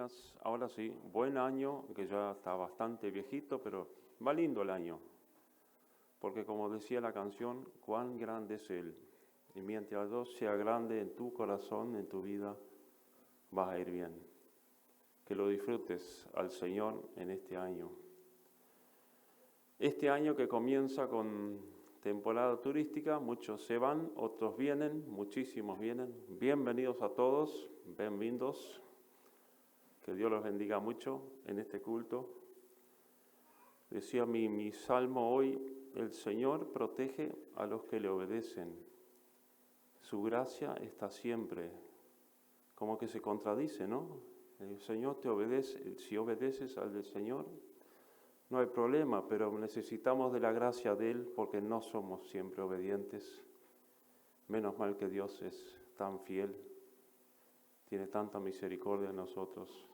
días. Ahora sí, buen año, que ya está bastante viejito, pero va lindo el año. Porque como decía la canción, cuán grande es Él. Y mientras Dios sea grande en tu corazón, en tu vida, vas a ir bien. Que lo disfrutes al Señor en este año. Este año que comienza con temporada turística, muchos se van, otros vienen, muchísimos vienen. Bienvenidos a todos, bienvenidos. Que Dios los bendiga mucho en este culto. Decía mi salmo hoy, el Señor protege a los que le obedecen. Su gracia está siempre. Como que se contradice, ¿no? El Señor te obedece, si obedeces al del Señor, no hay problema, pero necesitamos de la gracia de Él porque no somos siempre obedientes. Menos mal que Dios es tan fiel, tiene tanta misericordia en nosotros.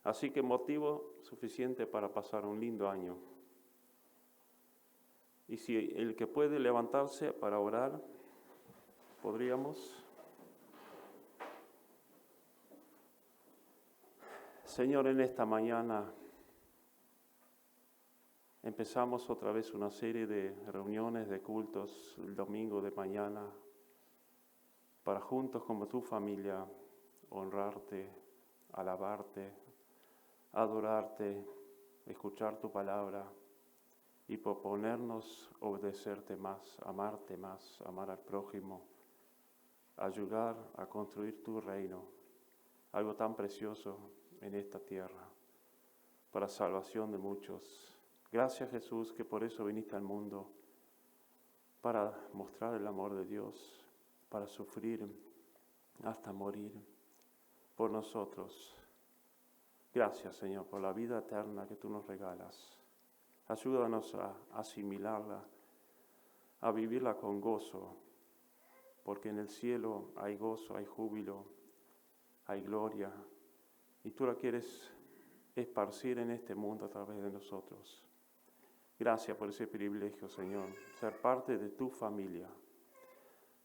Así que motivo suficiente para pasar un lindo año. Y si el que puede levantarse para orar, podríamos. Señor, en esta mañana empezamos otra vez una serie de reuniones, de cultos, el domingo de mañana, para juntos como tu familia honrarte, alabarte, adorarte, escuchar tu palabra y proponernos obedecerte más, amar al prójimo, ayudar a construir tu reino, algo tan precioso en esta tierra, para salvación de muchos. Gracias, Jesús, que por eso viniste al mundo, para mostrar el amor de Dios, para sufrir hasta morir por nosotros. Gracias, Señor, por la vida eterna que tú nos regalas. Ayúdanos a asimilarla, a vivirla con gozo, porque en el cielo hay gozo, hay júbilo, hay gloria, y tú la quieres esparcir en este mundo a través de nosotros. Gracias por ese privilegio, Señor, ser parte de tu familia.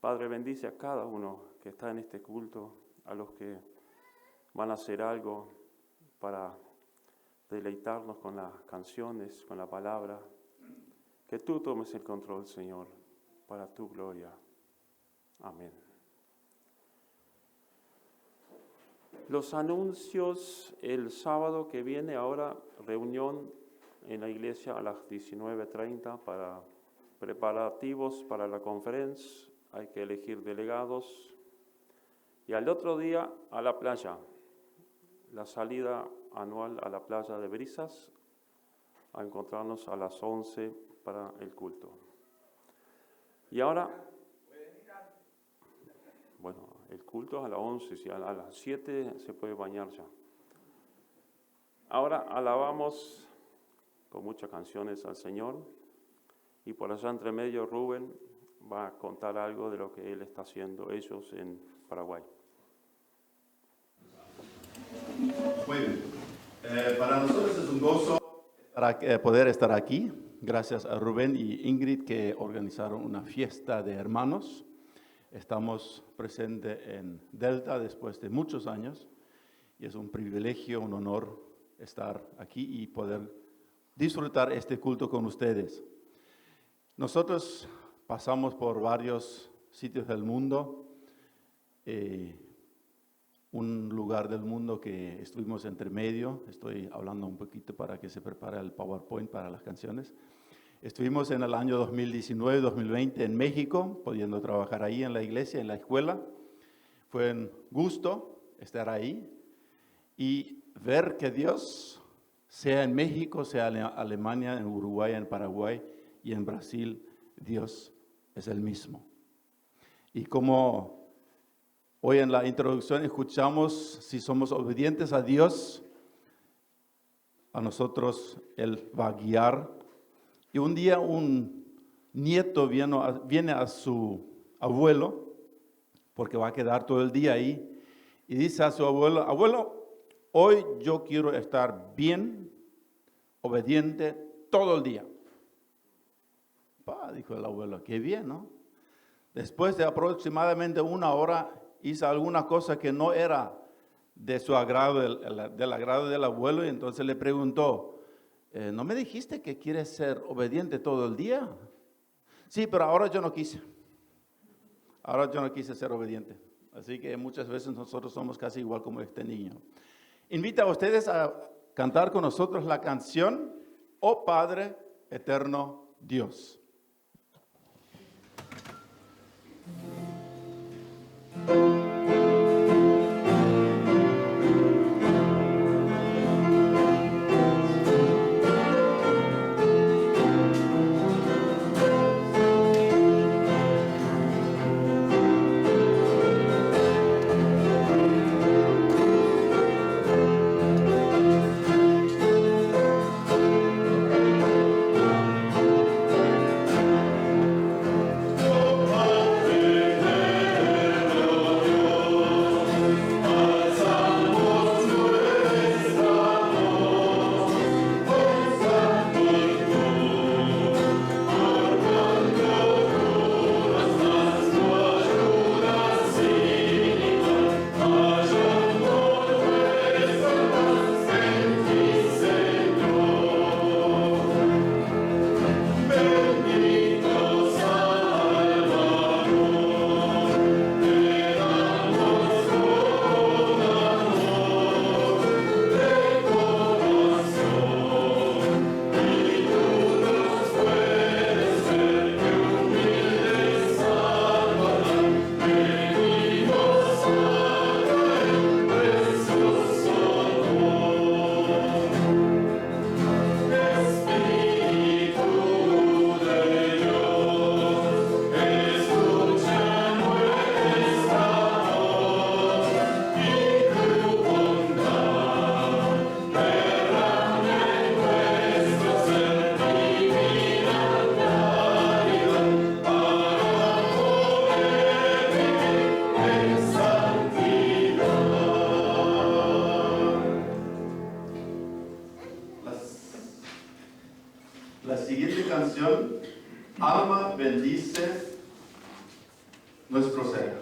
Padre, bendice a cada uno que está en este culto, a los que van a hacer algo para deleitarnos con las canciones, con la palabra. Que tú tomes el control, Señor, para tu gloria. Amén. Los anuncios el sábado que viene, ahora reunión en la iglesia a las 19:30 para preparativos para la conferencia. Hay que elegir delegados. Y al otro día a la playa, la salida anual a la playa de Brisas, a encontrarnos a las 11 para el culto. Y ahora, bueno, el culto es a las 11, si a las 7 se puede bañar ya. Ahora alabamos con muchas canciones al Señor, y por allá entre medio Rubén va a contar algo de lo que él está haciendo, ellos en Paraguay. Muy bien. Para nosotros es un gozo poder estar aquí. Gracias a Rubén y Ingrid que organizaron una fiesta de hermanos. Estamos presentes en Delta después de muchos años y es un privilegio, un honor estar aquí y poder disfrutar este culto con ustedes. Nosotros pasamos por varios sitios del mundo. Un lugar del mundo que estuvimos entre medio, estoy hablando un poquito para que se prepare el PowerPoint para las canciones. Estuvimos en el año 2019-2020 en México, pudiendo trabajar ahí en la iglesia, en la escuela. Fue un gusto estar ahí y ver que Dios, sea en México, sea en Alemania, en Uruguay, en Paraguay y en Brasil, Dios es el mismo. Y como hoy en la introducción escuchamos, si somos obedientes a Dios, a nosotros Él va a guiar. Y un día un nieto viene a su abuelo, porque va a quedar todo el día ahí, y dice a su abuelo: abuelo, hoy yo quiero estar bien, obediente todo el día. Dijo el abuelo, qué bien, ¿no? Después de aproximadamente una hora, hizo alguna cosa que no era de su agrado, del agrado del abuelo, y entonces le preguntó, ¿no me dijiste que quieres ser obediente todo el día? Sí, pero ahora yo no quise. Ahora yo no quise ser obediente. Así que muchas veces nosotros somos casi igual como este niño. Invita a ustedes a cantar con nosotros la canción, Oh Padre Eterno Dios. La siguiente canción, Alma bendice nuestro ser.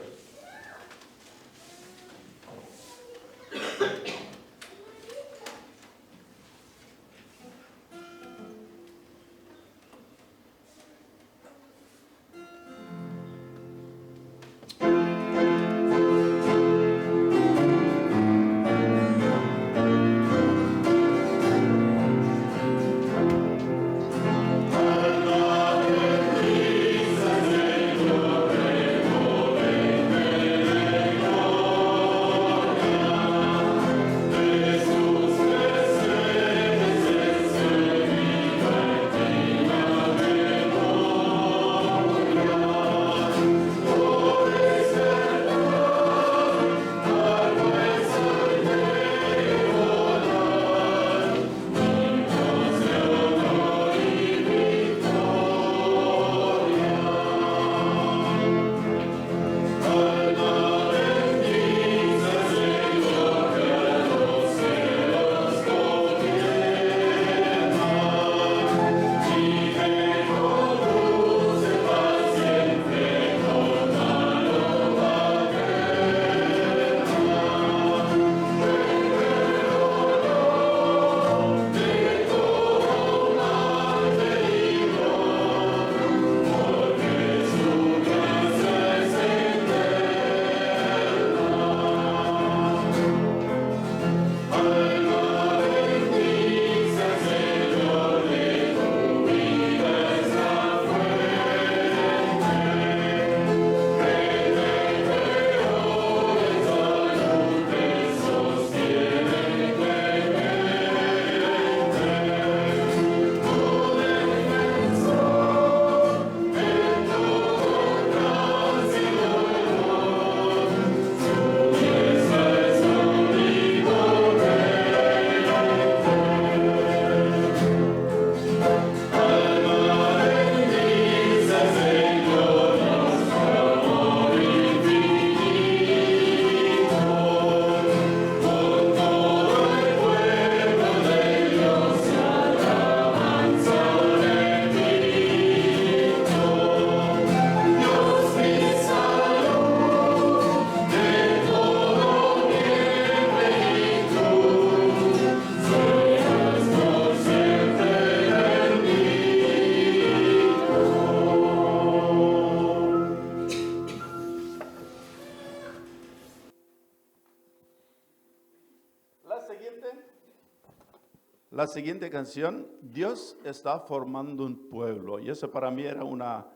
la siguiente canción, Dios está formando un pueblo. Y eso para mí era una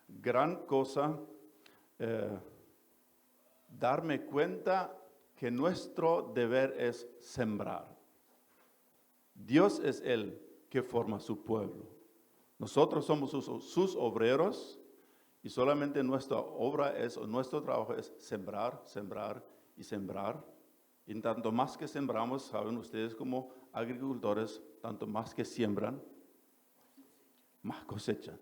gran cosa, darme cuenta que nuestro deber es sembrar. Dios es el que forma su pueblo. Nosotros somos sus obreros y solamente nuestra obra nuestro trabajo es sembrar, sembrar y sembrar. Y tanto más que sembramos, saben ustedes como agricultores, tanto más que siembran, más cosechan.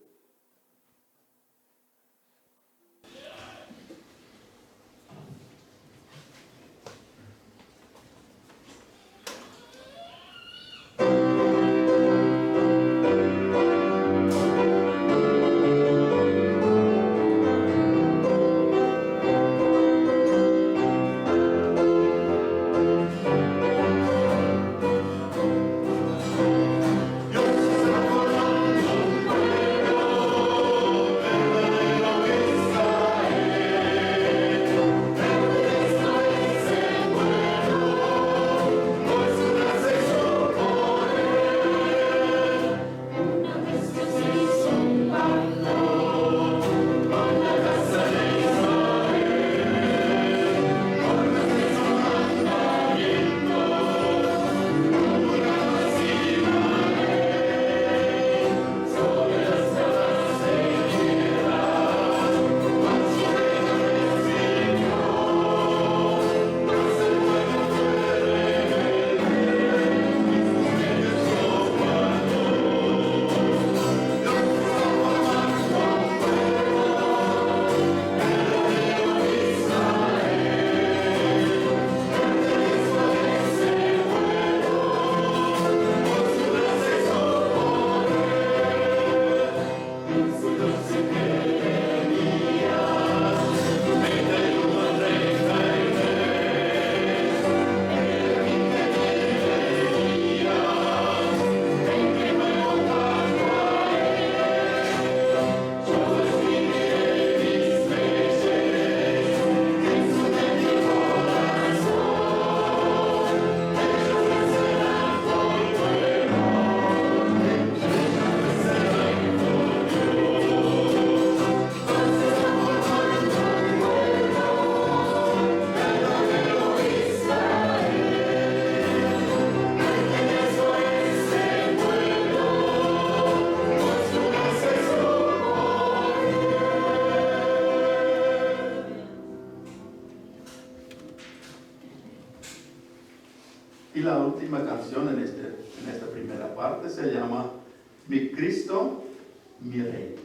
Y la última canción en esta primera parte se llama Mi Cristo, mi Rey.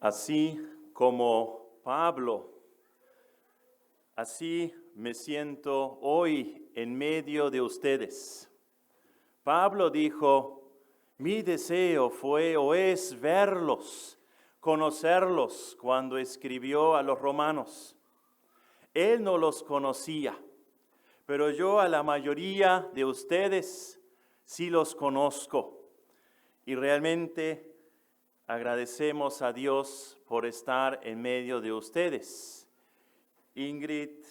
Así como Pablo, así me siento hoy en medio de ustedes. Pablo dijo, mi deseo fue o es verlos, conocerlos, cuando escribió a los romanos. Él no los conocía, pero yo a la mayoría de ustedes sí los conozco. Y realmente agradecemos a Dios por estar en medio de ustedes. Ingrid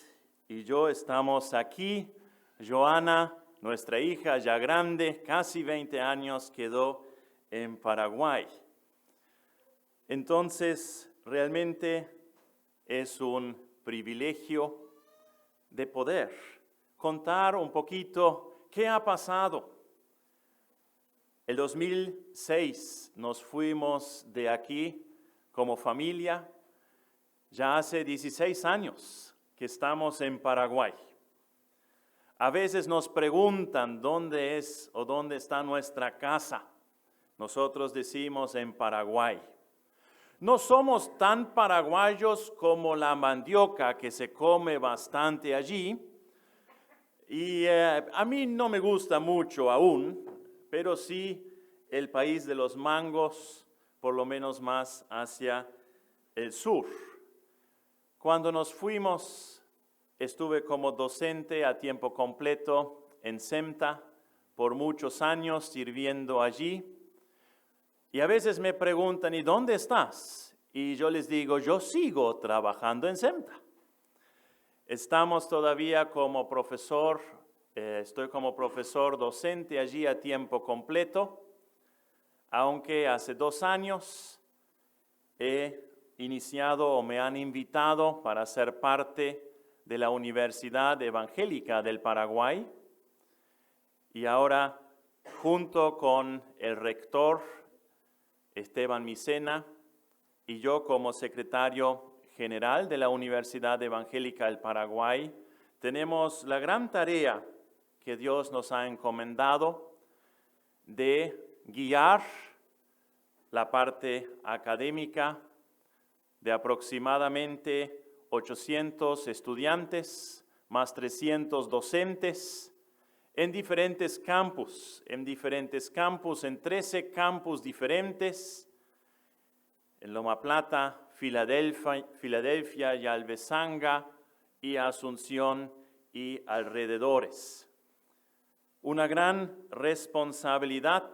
y yo estamos aquí. Joana, nuestra hija ya grande, casi 20 años, quedó en Paraguay. Entonces, realmente es un privilegio de poder contar un poquito qué ha pasado. El 2006 nos fuimos de aquí como familia. Ya hace 16 años que estamos en Paraguay. A veces nos preguntan dónde es o dónde está nuestra casa. Nosotros decimos en Paraguay. No somos tan paraguayos como la mandioca, que se come bastante allí. Y a mí no me gusta mucho aún, pero sí el país de los mangos, por lo menos más hacia el sur. Cuando nos fuimos, estuve como docente a tiempo completo en SEMTA por muchos años sirviendo allí. Y a veces me preguntan, ¿y dónde estás? Y yo les digo, yo sigo trabajando en SEMTA. Estamos todavía como profesor, estoy como profesor docente allí a tiempo completo, aunque hace 2 años he iniciado o me han invitado para ser parte de la Universidad Evangélica del Paraguay, y ahora junto con el rector Esteban Micena y yo como secretario general de la Universidad Evangélica del Paraguay, tenemos la gran tarea que Dios nos ha encomendado de guiar la parte académica de aproximadamente 800 estudiantes, más 300 docentes, en diferentes campus, en 13 campus diferentes, en Loma Plata, Filadelfia y Alvezanga y Asunción y alrededores. Una gran responsabilidad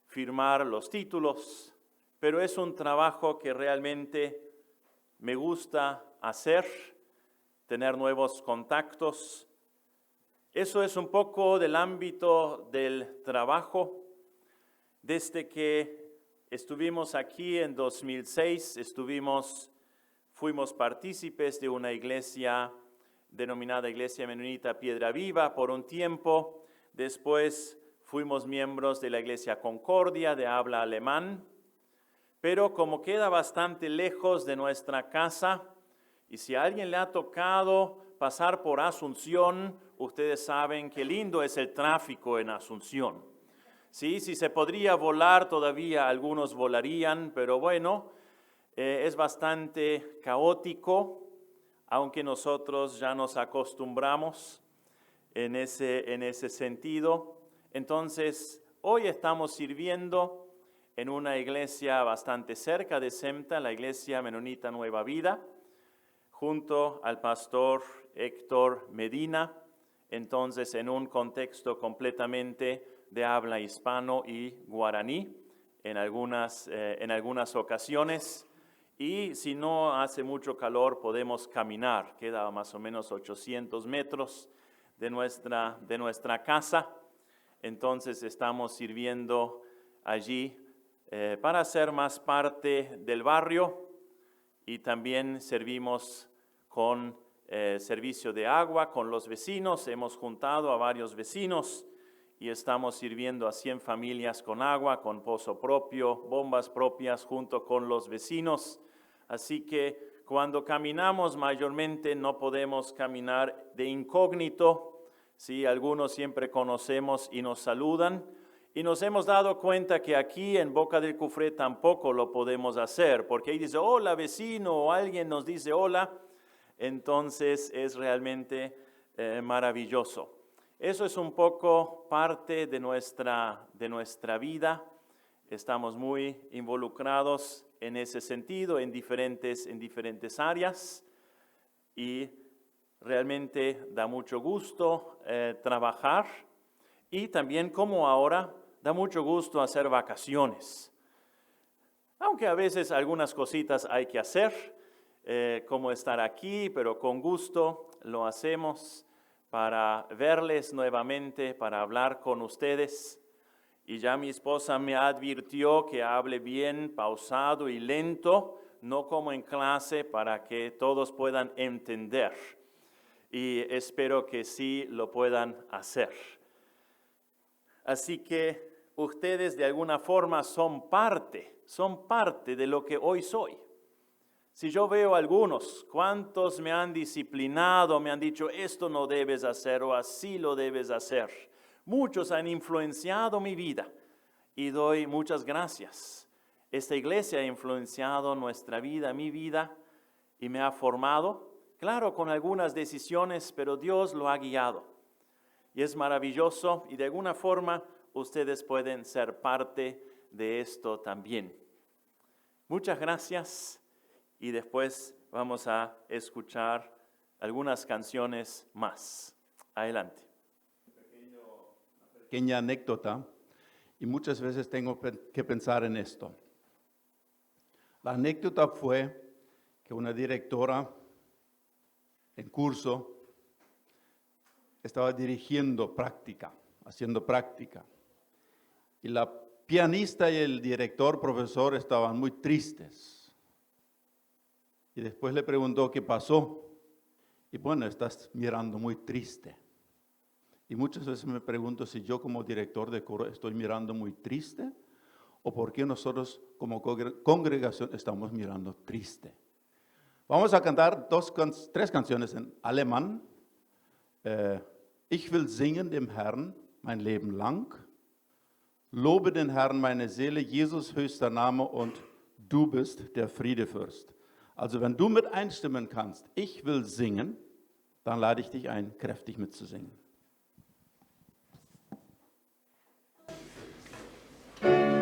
firmar los títulos, pero es un trabajo que realmente me gusta hacer, tener nuevos contactos. Eso es un poco del ámbito del trabajo. Desde que estuvimos aquí en 2006, fuimos partícipes de una iglesia denominada Iglesia Menonita Piedra Viva por un tiempo. Después fuimos miembros de la Iglesia Concordia de habla alemán. Pero como queda bastante lejos de nuestra casa, y si a alguien le ha tocado pasar por Asunción, ustedes saben qué lindo es el tráfico en Asunción. Sí, si se podría volar todavía, algunos volarían, pero bueno, es bastante caótico, aunque nosotros ya nos acostumbramos en ese sentido. Entonces, hoy estamos sirviendo en una iglesia bastante cerca de SEMTA, la Iglesia Menonita Nueva Vida, junto al pastor Héctor Medina, entonces en un contexto completamente de habla hispano y guaraní en algunas ocasiones. Y si no hace mucho calor podemos caminar, queda más o menos 800 metros de nuestra casa. Entonces estamos sirviendo allí para ser más parte del barrio, y también servimos con servicio de agua con los vecinos. Hemos juntado a varios vecinos y estamos sirviendo a 100 familias con agua, con pozo propio, bombas propias junto con los vecinos. Así que cuando caminamos mayormente no podemos caminar de incógnito. Sí, algunos siempre conocemos y nos saludan. Y nos hemos dado cuenta que aquí en Boca del Cufré tampoco lo podemos hacer, porque ahí dice, hola vecino, o alguien nos dice hola, entonces es realmente maravilloso. Eso es un poco parte de nuestra vida. Estamos muy involucrados en ese sentido, en diferentes áreas, y realmente da mucho gusto trabajar, y también como ahora da mucho gusto hacer vacaciones. Aunque a veces algunas cositas hay que hacer, como estar aquí, pero con gusto lo hacemos para verles nuevamente, para hablar con ustedes. Y ya mi esposa me advirtió que hable bien, pausado y lento, no como en clase, para que todos puedan entender. Y espero que sí lo puedan hacer. Así que ustedes de alguna forma son parte de lo que hoy soy. Si yo veo a algunos, cuántos me han disciplinado, me han dicho, esto no debes hacer o así lo debes hacer. Muchos han influenciado mi vida y doy muchas gracias. Esta iglesia ha influenciado nuestra vida, mi vida, y me ha formado, claro, con algunas decisiones, pero Dios lo ha guiado. Y es maravilloso y de alguna forma ustedes pueden ser parte de esto también. Muchas gracias. Y después vamos a escuchar algunas canciones más. Adelante. Una pequeña anécdota, y muchas veces tengo que pensar en esto. La anécdota fue que una directora en curso estaba dirigiendo práctica, haciendo práctica. Y la pianista y el director, profesor, estaban muy tristes. Y después le preguntó qué pasó. Y bueno, estás mirando muy triste. Y muchas veces me pregunto si yo como director de coro estoy mirando muy triste o por qué nosotros como congregación estamos mirando triste. Vamos a cantar tres canciones en alemán. Ich will singen dem Herrn mein Leben lang. Lobe den Herrn meine Seele, Jesus höchster Name und du bist der Friedefürst. Also wenn du mit einstimmen kannst, ich will singen, dann lade ich dich ein, kräftig mitzusingen. Mein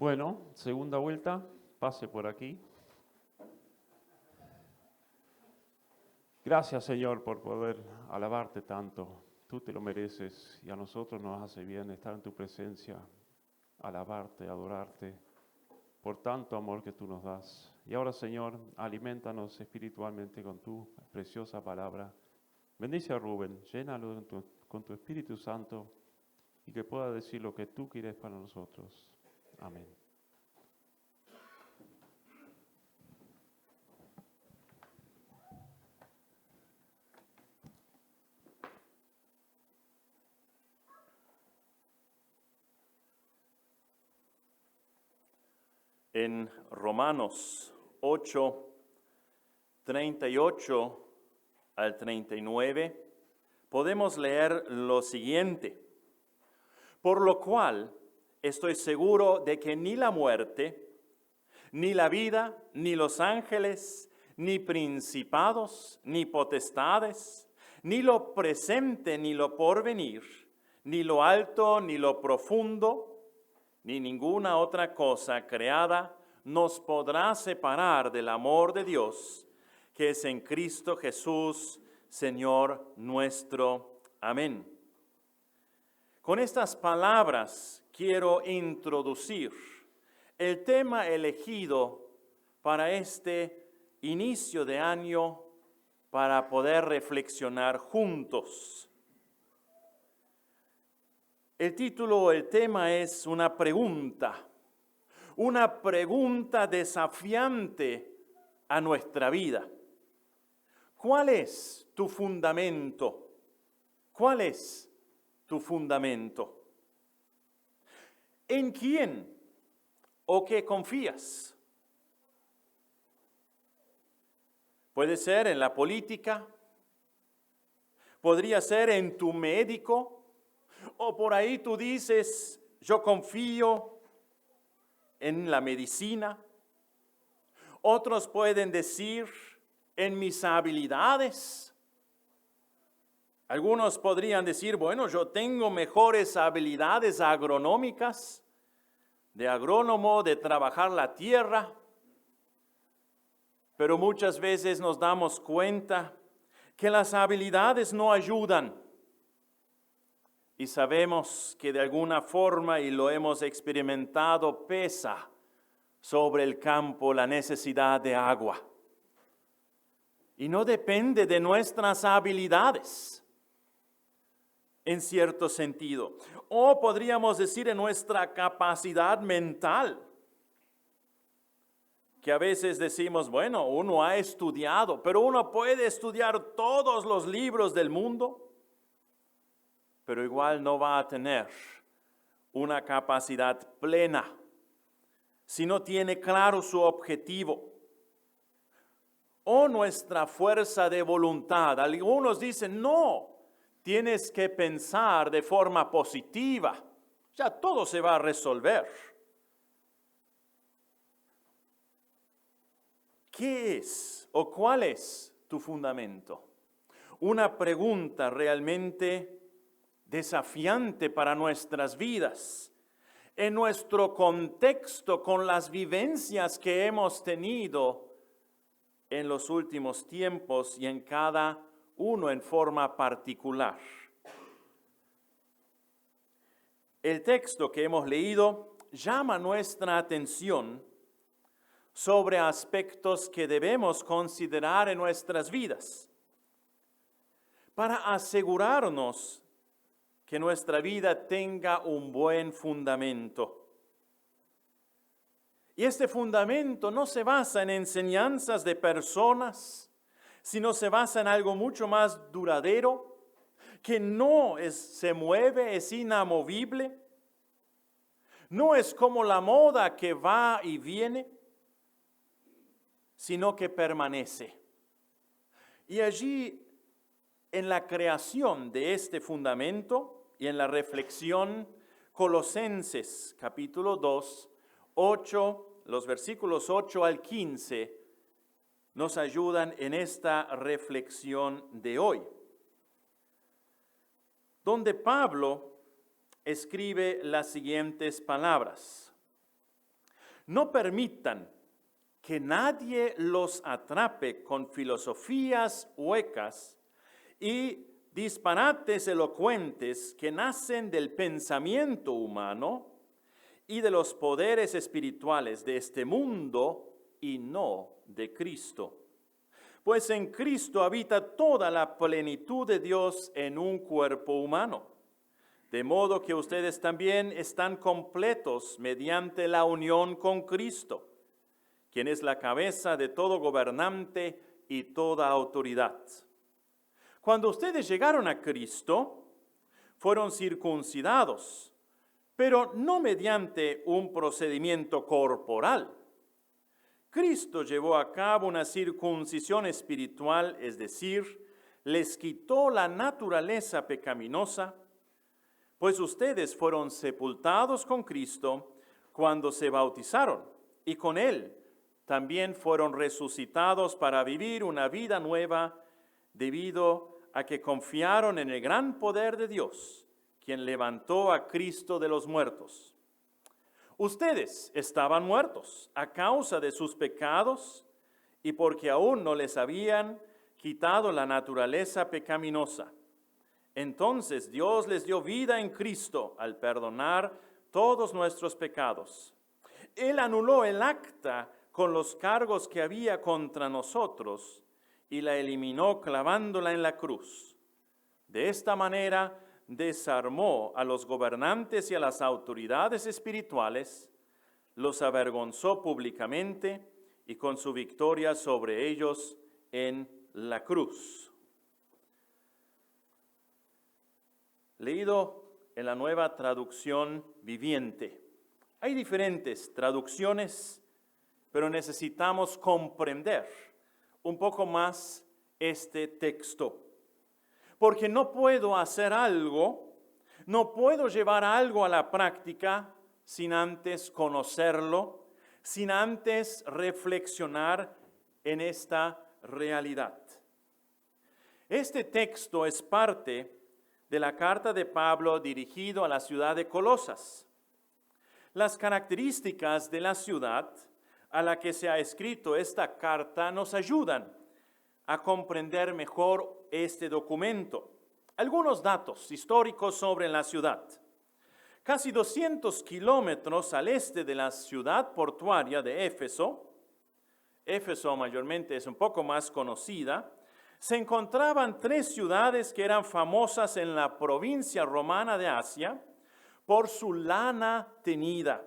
Bueno, segunda vuelta, pase por aquí. Gracias, Señor, por poder alabarte tanto. Tú te lo mereces y a nosotros nos hace bien estar en tu presencia, alabarte, adorarte, por tanto amor que tú nos das. Y ahora, Señor, aliméntanos espiritualmente con tu preciosa palabra. Bendice a Rubén, llénalo con tu Espíritu Santo y que pueda decir lo que tú quieres para nosotros. Amén. En Romanos 8, 38 al 39, podemos leer lo siguiente. Por lo cual estoy seguro de que ni la muerte, ni la vida, ni los ángeles, ni principados, ni potestades, ni lo presente, ni lo porvenir, ni lo alto, ni lo profundo, ni ninguna otra cosa creada nos podrá separar del amor de Dios, que es en Cristo Jesús, Señor nuestro. Amén. Con estas palabras quiero introducir el tema elegido para este inicio de año para poder reflexionar juntos. El título, el tema es una pregunta desafiante a nuestra vida. ¿Cuál es tu fundamento? ¿Cuál es tu fundamento? ¿En quién o qué confías? Puede ser en la política, podría ser en tu médico, o por ahí tú dices, yo confío en la medicina. Otros pueden decir, en mis habilidades. Algunos podrían decir, bueno, yo tengo mejores habilidades agronómicas, de agrónomo, de trabajar la tierra. Pero muchas veces nos damos cuenta que las habilidades no ayudan. Y sabemos que de alguna forma, y lo hemos experimentado, pesa sobre el campo la necesidad de agua. Y no depende de nuestras habilidades, en cierto sentido. O podríamos decir en nuestra capacidad mental, que a veces decimos, bueno, uno ha estudiado, pero uno puede estudiar todos los libros del mundo, pero igual no va a tener una capacidad plena si no tiene claro su objetivo o nuestra fuerza de voluntad. Algunos dicen, no, tienes que pensar de forma positiva, ya todo se va a resolver. ¿Qué es o cuál es tu fundamento? Una pregunta realmente desafiante para nuestras vidas, en nuestro contexto con las vivencias que hemos tenido en los últimos tiempos y en cada uno en forma particular. El texto que hemos leído llama nuestra atención sobre aspectos que debemos considerar en nuestras vidas para asegurarnos que nuestra vida tenga un buen fundamento. Y este fundamento no se basa en enseñanzas de personas, sino se basa en algo mucho más duradero, que se mueve, es inamovible. No es como la moda que va y viene, sino que permanece. Y allí, en la creación de este fundamento y en la reflexión, Colosenses capítulo 2, los versículos 8 al 15, nos ayudan en esta reflexión de hoy, donde Pablo escribe las siguientes palabras. No permitan que nadie los atrape con filosofías huecas y disparates elocuentes que nacen del pensamiento humano y de los poderes espirituales de este mundo y no de Cristo. Pues en Cristo habita toda la plenitud de Dios en un cuerpo humano, de modo que ustedes también están completos mediante la unión con Cristo, quien es la cabeza de todo gobernante y toda autoridad. Cuando ustedes llegaron a Cristo, fueron circuncidados, pero no mediante un procedimiento corporal. Cristo llevó a cabo una circuncisión espiritual, es decir, les quitó la naturaleza pecaminosa, pues ustedes fueron sepultados con Cristo cuando se bautizaron, y con Él también fueron resucitados para vivir una vida nueva debido a que confiaron en el gran poder de Dios, quien levantó a Cristo de los muertos. Ustedes estaban muertos a causa de sus pecados y porque aún no les habían quitado la naturaleza pecaminosa. Entonces Dios les dio vida en Cristo al perdonar todos nuestros pecados. Él anuló el acta con los cargos que había contra nosotros y la eliminó clavándola en la cruz. De esta manera desarmó a los gobernantes y a las autoridades espirituales, los avergonzó públicamente y con su victoria sobre ellos en la cruz. Leído en la Nueva Traducción Viviente. Hay diferentes traducciones, pero necesitamos comprender un poco más este texto. Porque no puedo hacer algo, no puedo llevar algo a la práctica sin antes conocerlo, sin antes reflexionar en esta realidad. Este texto es parte de la carta de Pablo dirigido a la ciudad de Colosas. Las características de la ciudad a la que se ha escrito esta carta nos ayudan a comprender mejor este documento. Algunos datos históricos sobre la ciudad. Casi 200 kilómetros al este de la ciudad portuaria de Éfeso, Éfeso mayormente es un poco más conocida, se encontraban 3 ciudades que eran famosas en la provincia romana de Asia por su lana teñida.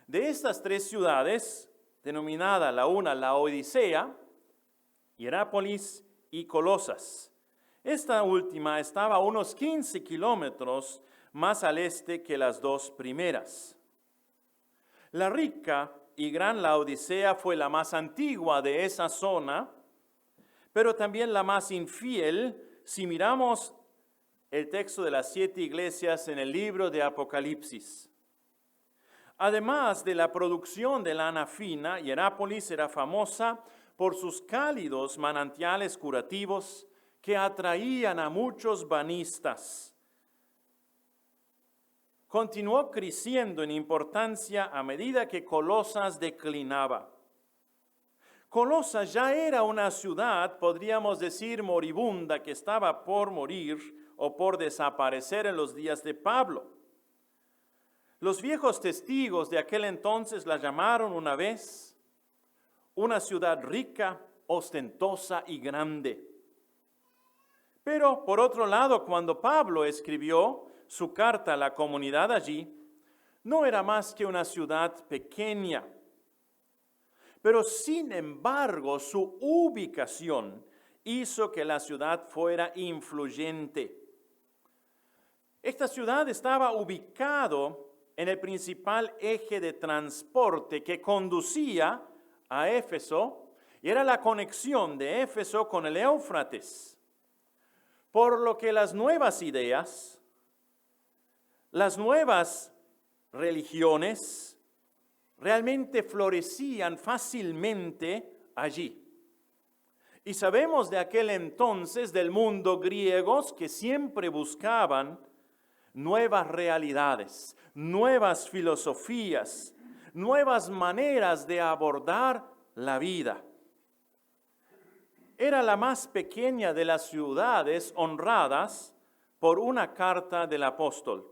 De estas 3 ciudades, denominada la una Laodicea, Hierápolis y Colosas. Esta última estaba a unos 15 kilómetros más al este que las 2 primeras. La rica y gran Laodicea fue la más antigua de esa zona, pero también la más infiel si miramos el texto de las 7 iglesias en el libro de Apocalipsis. Además de la producción de lana fina, Hierápolis era famosa por sus cálidos manantiales curativos que atraían a muchos banistas. Continuó creciendo en importancia a medida que Colosas declinaba. Colosas ya era una ciudad, podríamos decir, moribunda, que estaba por morir o por desaparecer en los días de Pablo. Los viejos testigos de aquel entonces la llamaron una vez una ciudad rica, ostentosa y grande. Pero, por otro lado, cuando Pablo escribió su carta a la comunidad allí, no era más que una ciudad pequeña. Pero, sin embargo, su ubicación hizo que la ciudad fuera influyente. Esta ciudad estaba ubicado en el principal eje de transporte que conducía a Éfeso, y era la conexión de Éfeso con el Éufrates. Por lo que las nuevas ideas, las nuevas religiones, realmente florecían fácilmente allí. Y sabemos de aquel entonces del mundo griegos que siempre buscaban nuevas realidades, nuevas filosofías, nuevas maneras de abordar la vida. Era la más pequeña de las ciudades honradas por una carta del apóstol.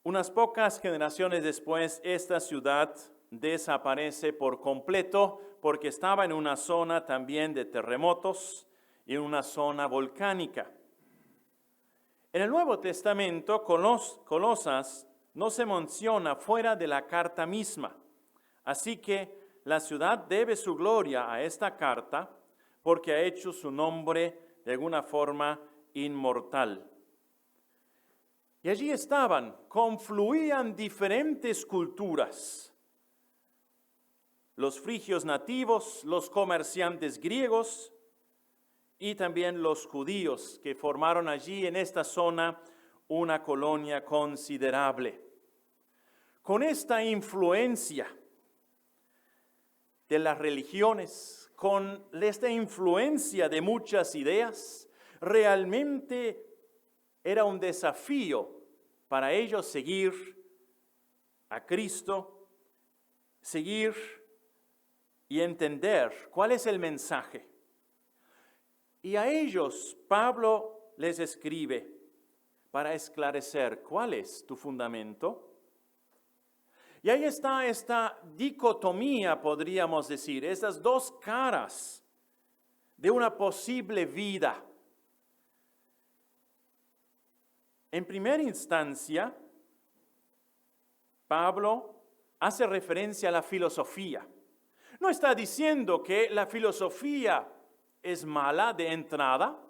Unas pocas generaciones después, esta ciudad desaparece por completo porque estaba en una zona también de terremotos y en una zona volcánica. En el Nuevo Testamento, Colosas no se menciona fuera de la carta misma. Así que la ciudad debe su gloria a esta carta porque ha hecho su nombre de alguna forma inmortal. Y allí confluían diferentes culturas. Los frigios nativos, los comerciantes griegos y también los judíos que formaron allí en esta zona una colonia considerable. Con esta influencia de las religiones, con esta influencia de muchas ideas, realmente era un desafío para ellos seguir a Cristo, seguir y entender cuál es el mensaje. Y a ellos Pablo les escribe para esclarecer cuál es tu fundamento. Y ahí está esta dicotomía, podríamos decir, estas dos caras de una posible vida. En primera instancia, Pablo hace referencia a la filosofía. No está diciendo que la filosofía es mala de entrada,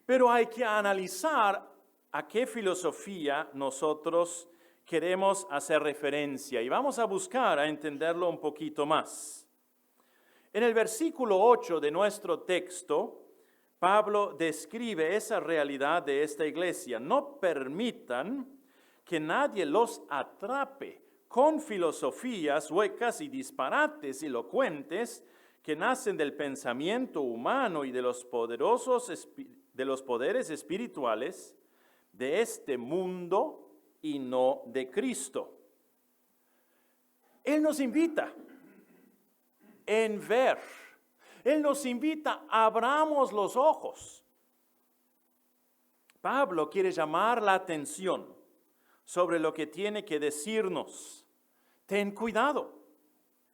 pero hay que analizar a qué filosofía nosotros queremos hacer referencia y vamos a buscar a entenderlo un poquito más. En el versículo 8 de nuestro texto, Pablo describe esa realidad de esta iglesia. No permitan que nadie los atrape con filosofías huecas y disparates elocuentes que nacen del pensamiento humano y de los poderes espirituales de este mundo y no de Cristo. Él nos invita en ver. Él nos invita, abramos los ojos. Pablo quiere llamar la atención sobre lo que tiene que decirnos. Ten cuidado,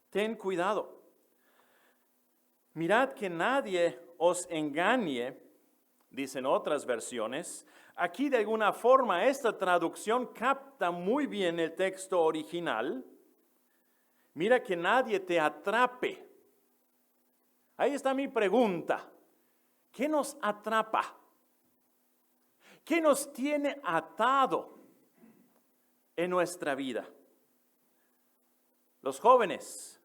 ten cuidado. Mirad que nadie os engañe, dicen otras versiones. Aquí de alguna forma esta traducción capta muy bien el texto original. Mira que nadie te atrape. Ahí está mi pregunta. ¿Qué nos atrapa? ¿Qué nos tiene atado en nuestra vida? Los jóvenes,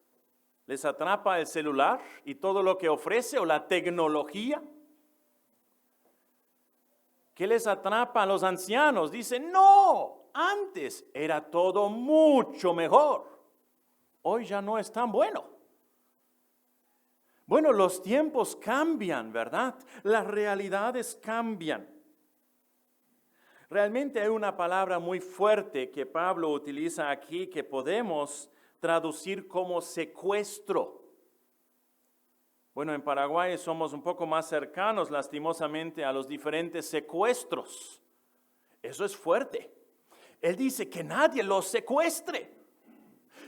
¿les atrapa el celular y todo lo que ofrece o la tecnología? ¿Qué les atrapa a los ancianos? Dicen, no, antes era todo mucho mejor. Hoy ya no es tan bueno. Bueno, los tiempos cambian, ¿verdad? Las realidades cambian. Realmente hay una palabra muy fuerte que Pablo utiliza aquí que podemos traducir como secuestro. Bueno, en Paraguay somos un poco más cercanos, lastimosamente, a los diferentes secuestros. Eso es fuerte. Él dice que nadie los secuestre,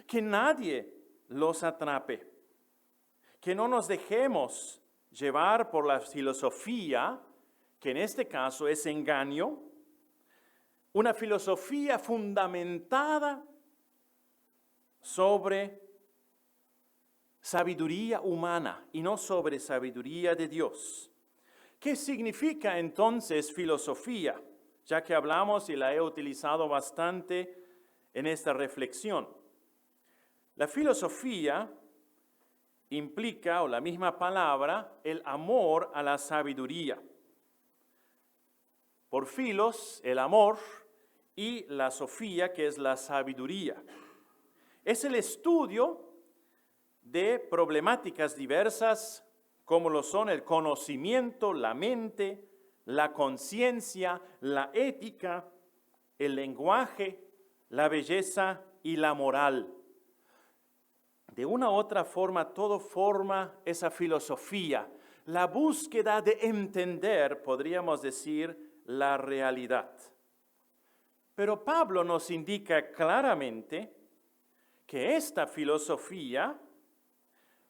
que nadie los atrape, que no nos dejemos llevar por la filosofía, que en este caso es engaño, una filosofía fundamentada sobre sabiduría humana y no sobre sabiduría de Dios. ¿Qué significa entonces filosofía? Ya que hablamos y la he utilizado bastante en esta reflexión. La filosofía implica, o la misma palabra, el amor a la sabiduría. Por filos, el amor, y la sofía, que es la sabiduría. Es el estudio de problemáticas diversas, como lo son el conocimiento, la mente, la conciencia, la ética, el lenguaje, la belleza y la moral. De una u otra forma, todo forma esa filosofía, la búsqueda de entender, podríamos decir, la realidad. Pero Pablo nos indica claramente que esta filosofía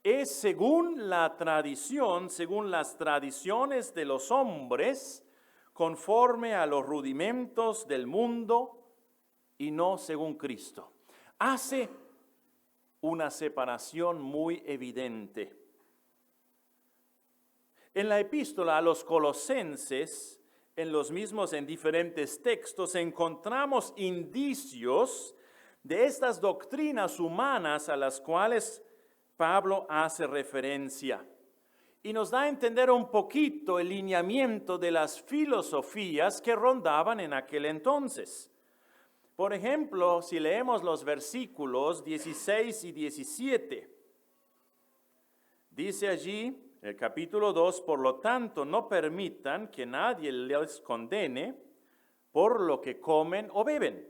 es según la tradición, según las tradiciones de los hombres, conforme a los rudimentos del mundo y no según Cristo. Hace una separación muy evidente. En la epístola a los Colosenses, en diferentes textos, encontramos indicios de estas doctrinas humanas a las cuales Pablo hace referencia. Y nos da a entender un poquito el lineamiento de las filosofías que rondaban en aquel entonces. Por ejemplo, si leemos los versículos 16 y 17, dice allí, el capítulo 2, por lo tanto, no permitan que nadie les condene por lo que comen o beben,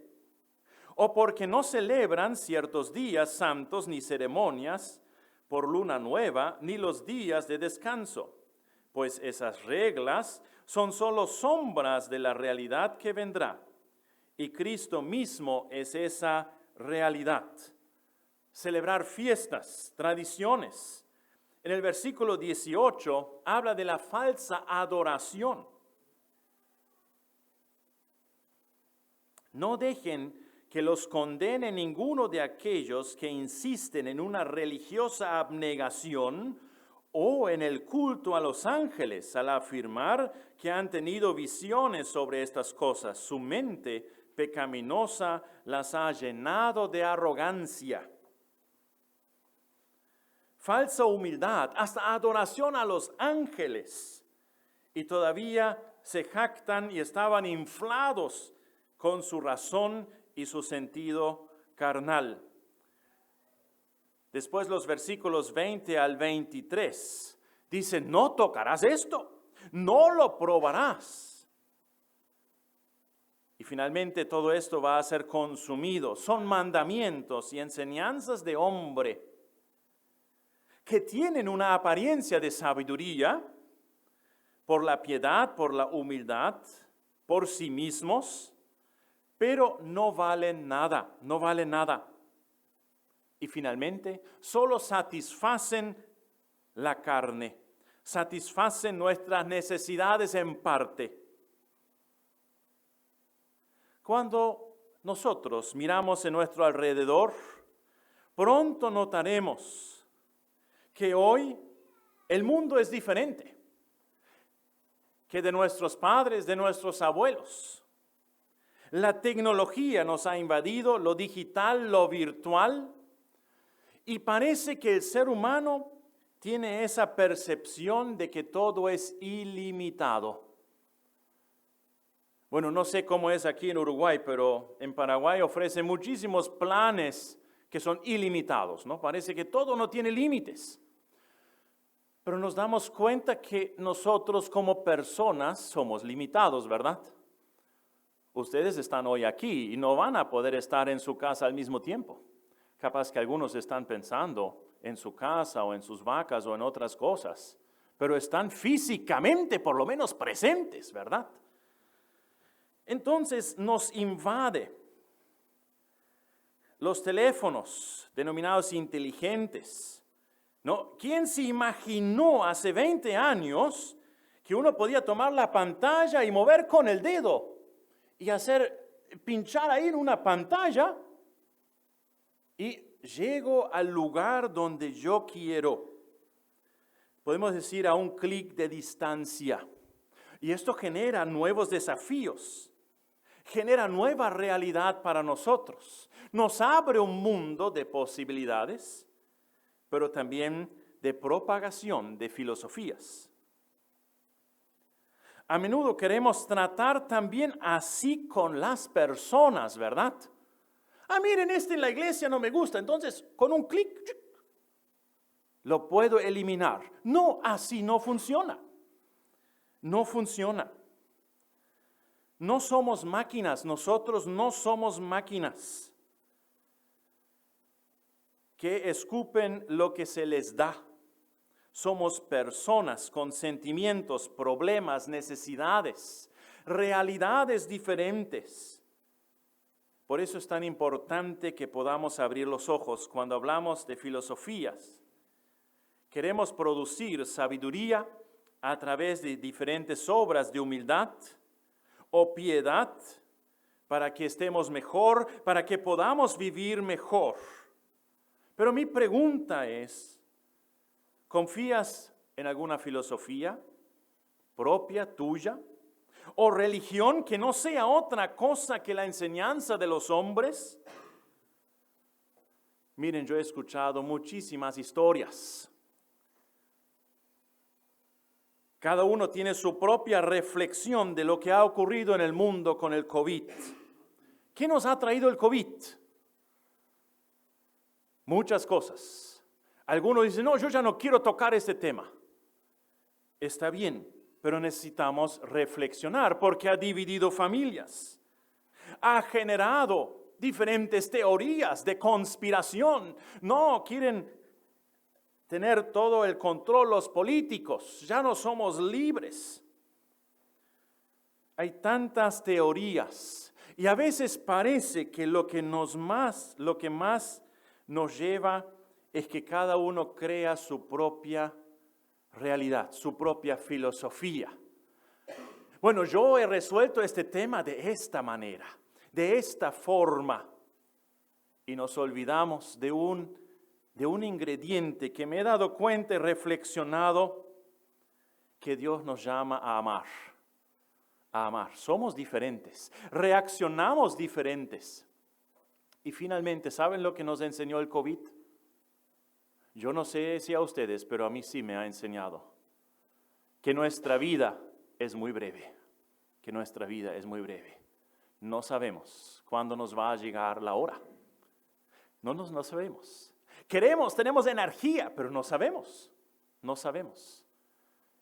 o porque no celebran ciertos días santos ni ceremonias por luna nueva, ni los días de descanso, pues esas reglas son solo sombras de la realidad que vendrá. Y Cristo mismo es esa realidad. Celebrar fiestas, tradiciones. En el versículo 18 habla de la falsa adoración. No dejen que los condene ninguno de aquellos que insisten en una religiosa abnegación o en el culto a los ángeles al afirmar que han tenido visiones sobre estas cosas. Su mente pecaminosa las ha llenado de arrogancia. Falsa humildad, hasta adoración a los ángeles. Y todavía se jactan y estaban inflados con su razón y su sentido carnal. Después los versículos 20 al 23 dicen, no tocarás esto, no lo probarás. Y finalmente todo esto va a ser consumido. Son mandamientos y enseñanzas de hombre que tienen una apariencia de sabiduría por la piedad, por la humildad, por sí mismos, pero no valen nada, no valen nada. Y finalmente, solo satisfacen la carne, satisfacen nuestras necesidades en parte. Cuando nosotros miramos en nuestro alrededor, pronto notaremos que hoy el mundo es diferente que de nuestros padres, de nuestros abuelos. La tecnología nos ha invadido, lo digital, lo virtual, y parece que el ser humano tiene esa percepción de que todo es ilimitado. Bueno, no sé cómo es aquí en Uruguay, pero en Paraguay ofrecen muchísimos planes que son ilimitados, ¿no? Parece que todo no tiene límites. Pero nos damos cuenta que nosotros como personas somos limitados, ¿verdad? Ustedes están hoy aquí y no van a poder estar en su casa al mismo tiempo. Capaz que algunos están pensando en su casa o en sus vacas o en otras cosas, pero están físicamente por lo menos presentes, ¿verdad? Entonces nos invade los teléfonos denominados inteligentes, ¿no? ¿Quién se imaginó hace 20 años que uno podía tomar la pantalla y mover con el dedo y pinchar ahí en una pantalla y llego al lugar donde yo quiero? Podemos decir a un clic de distancia. Y esto genera nuevos desafíos. Genera nueva realidad para nosotros. Nos abre un mundo de posibilidades, pero también de propagación de filosofías. A menudo queremos tratar también así con las personas, ¿verdad? Miren, en la iglesia no me gusta, entonces con un clic lo puedo eliminar. No, así no funciona. No funciona. No somos máquinas, nosotros no somos máquinas que escupen lo que se les da. Somos personas con sentimientos, problemas, necesidades, realidades diferentes. Por eso es tan importante que podamos abrir los ojos cuando hablamos de filosofías. Queremos producir sabiduría a través de diferentes obras de humildad o piedad para que estemos mejor, para que podamos vivir mejor. Pero mi pregunta es, ¿confías en alguna filosofía propia, tuya? ¿O religión que no sea otra cosa que la enseñanza de los hombres? Miren, yo he escuchado muchísimas historias. Cada uno tiene su propia reflexión de lo que ha ocurrido en el mundo con el COVID. ¿Qué nos ha traído el COVID? Muchas cosas. Algunos dicen, no, yo ya no quiero tocar este tema. Está bien, pero necesitamos reflexionar porque ha dividido familias. Ha generado diferentes teorías de conspiración. No, quieren tener todo el control los políticos. Ya no somos libres. Hay tantas teorías y a veces parece que lo que más nos lleva es que cada uno crea su propia realidad, su propia filosofía. Bueno, yo he resuelto este tema de esta manera, de esta forma, y nos olvidamos de un ingrediente que me he dado cuenta y reflexionado, que Dios nos llama a amar. A amar. Somos diferentes, reaccionamos diferentes. Y finalmente, ¿saben lo que nos enseñó el COVID? Yo no sé si a ustedes, pero a mí sí me ha enseñado que nuestra vida es muy breve, que nuestra vida es muy breve. No sabemos cuándo nos va a llegar la hora. No sabemos. Tenemos energía, pero no sabemos.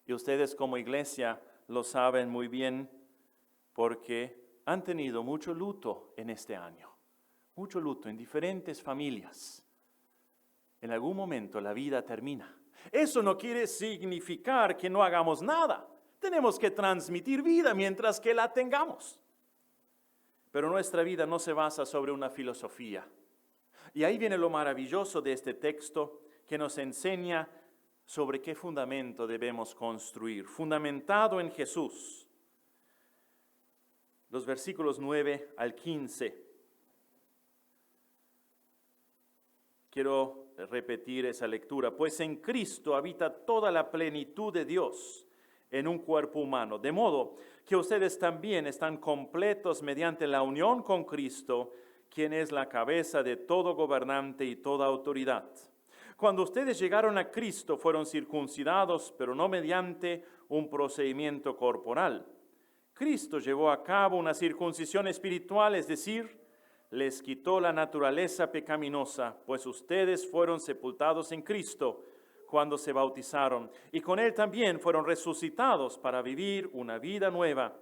Y ustedes como iglesia lo saben muy bien porque han tenido mucho luto en este año. Mucho luto en diferentes familias. En algún momento la vida termina. Eso no quiere significar que no hagamos nada. Tenemos que transmitir vida mientras que la tengamos. Pero nuestra vida no se basa sobre una filosofía. Y ahí viene lo maravilloso de este texto que nos enseña sobre qué fundamento debemos construir. Fundamentado en Jesús. Los versículos 9 al 15. Quiero repetir esa lectura. Pues en Cristo habita toda la plenitud de Dios en un cuerpo humano, de modo que ustedes también están completos mediante la unión con Cristo, quien es la cabeza de todo gobernante y toda autoridad. Cuando ustedes llegaron a Cristo fueron circuncidados, pero no mediante un procedimiento corporal. Cristo llevó a cabo una circuncisión espiritual, es decir, les quitó la naturaleza pecaminosa, pues ustedes fueron sepultados en Cristo cuando se bautizaron, y con Él también fueron resucitados para vivir una vida nueva,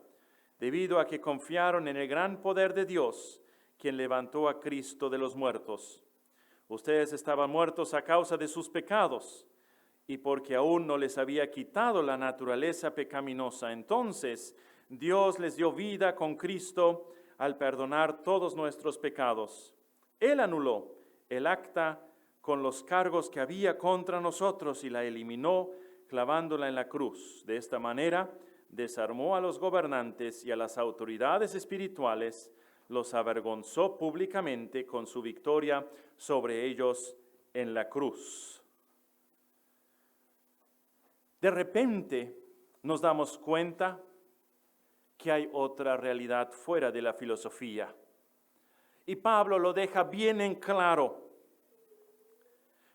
debido a que confiaron en el gran poder de Dios, quien levantó a Cristo de los muertos. Ustedes estaban muertos a causa de sus pecados, y porque aún no les había quitado la naturaleza pecaminosa. Entonces Dios les dio vida con Cristo al perdonar todos nuestros pecados. Él anuló el acta con los cargos que había contra nosotros y la eliminó clavándola en la cruz. De esta manera desarmó a los gobernantes y a las autoridades espirituales, los avergonzó públicamente con su victoria sobre ellos en la cruz. De repente nos damos cuenta que hay otra realidad fuera de la filosofía. Y Pablo lo deja bien en claro.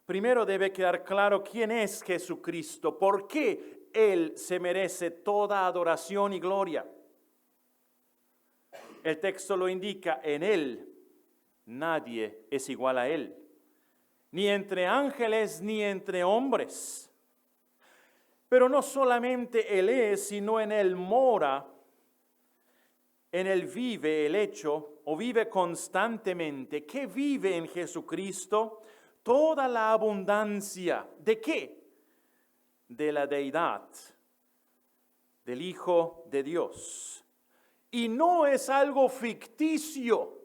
Primero debe quedar claro quién es Jesucristo, por qué Él se merece toda adoración y gloria. El texto lo indica, en Él nadie es igual a Él, ni entre ángeles ni entre hombres. Pero no solamente Él es, sino en Él mora en Él vive el hecho, o vive constantemente, que vive en Jesucristo toda la abundancia. ¿De qué? De la deidad, del Hijo de Dios. Y no es algo ficticio,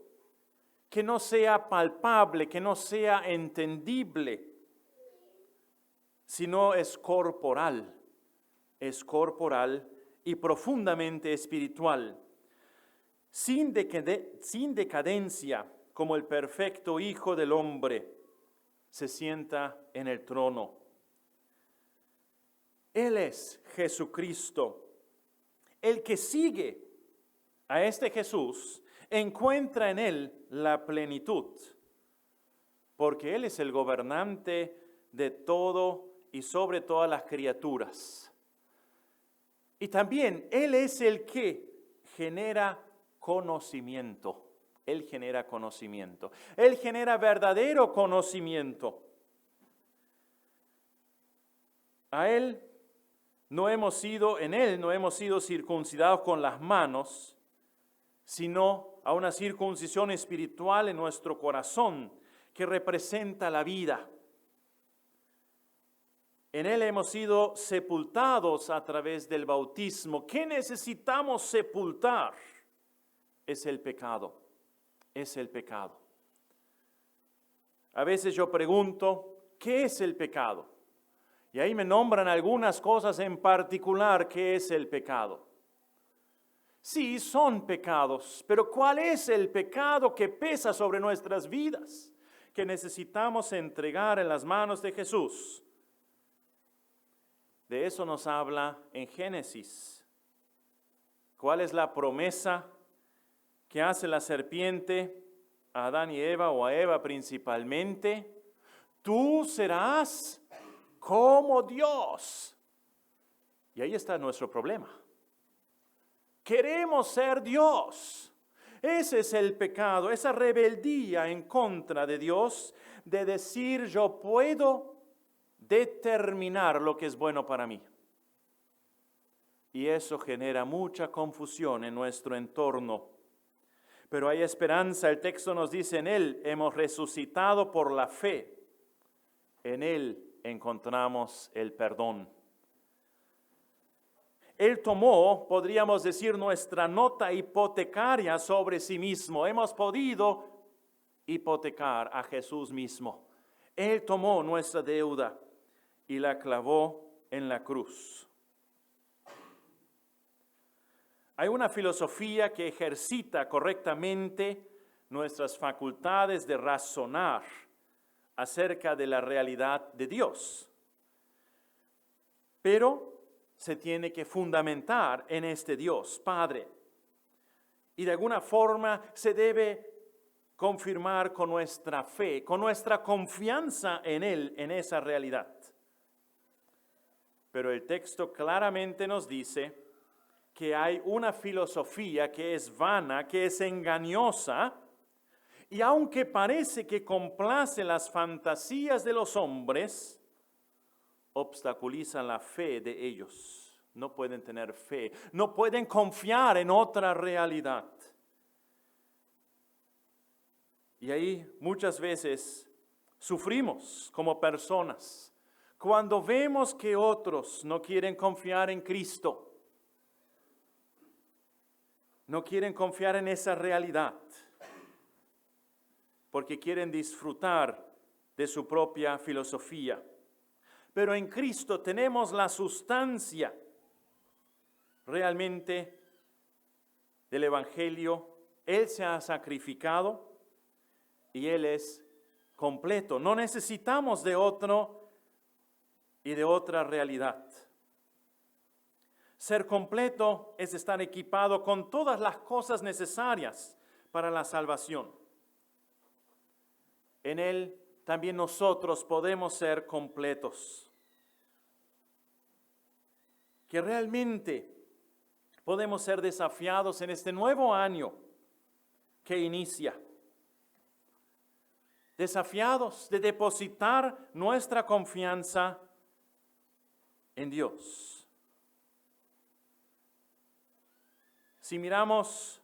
que no sea palpable, que no sea entendible, sino es corporal y profundamente espiritual. Sin decadencia, como el perfecto Hijo del Hombre se sienta en el trono. Él es Jesucristo. El que sigue a este Jesús encuentra en Él la plenitud, porque Él es el gobernante de todo y sobre todas las criaturas. Y también Él es el que genera conocimiento. Él genera conocimiento. Él genera verdadero conocimiento. En Él no hemos sido circuncidados con las manos, sino a una circuncisión espiritual en nuestro corazón que representa la vida. En Él hemos sido sepultados a través del bautismo. ¿Qué necesitamos sepultar? Es el pecado. Es el pecado. A veces yo pregunto, ¿qué es el pecado? Y ahí me nombran algunas cosas en particular. ¿Qué es el pecado? Sí, son pecados, pero ¿cuál es el pecado que pesa sobre nuestras vidas, que necesitamos entregar en las manos de Jesús? De eso nos habla en Génesis. ¿Cuál es la promesa que hace la serpiente a Adán y Eva, o a Eva principalmente? Tú serás como Dios. Y ahí está nuestro problema. Queremos ser Dios. Ese es el pecado, esa rebeldía en contra de Dios, de decir yo puedo determinar lo que es bueno para mí. Y eso genera mucha confusión en nuestro entorno. Pero hay esperanza. El texto nos dice, en Él hemos resucitado por la fe. En Él encontramos el perdón. Él tomó, podríamos decir, nuestra nota hipotecaria sobre sí mismo. Hemos podido hipotecar a Jesús mismo. Él tomó nuestra deuda y la clavó en la cruz. Hay una filosofía que ejercita correctamente nuestras facultades de razonar acerca de la realidad de Dios, pero se tiene que fundamentar en este Dios Padre, y de alguna forma se debe confirmar con nuestra fe, con nuestra confianza en Él, en esa realidad. Pero el texto claramente nos dice que hay una filosofía que es vana, que es engañosa, y aunque parece que complace las fantasías de los hombres, obstaculiza la fe de ellos. No pueden tener fe, no pueden confiar en otra realidad. Y ahí muchas veces sufrimos como personas cuando vemos que otros no quieren confiar en Cristo, no quieren confiar en esa realidad, porque quieren disfrutar de su propia filosofía. Pero en Cristo tenemos la sustancia realmente del Evangelio. Él se ha sacrificado y Él es completo. No necesitamos de otro y de otra realidad. Ser completo es estar equipado con todas las cosas necesarias para la salvación. En Él también nosotros podemos ser completos. Que realmente podemos ser desafiados en este nuevo año que inicia. Desafiados de depositar nuestra confianza en Dios. Si miramos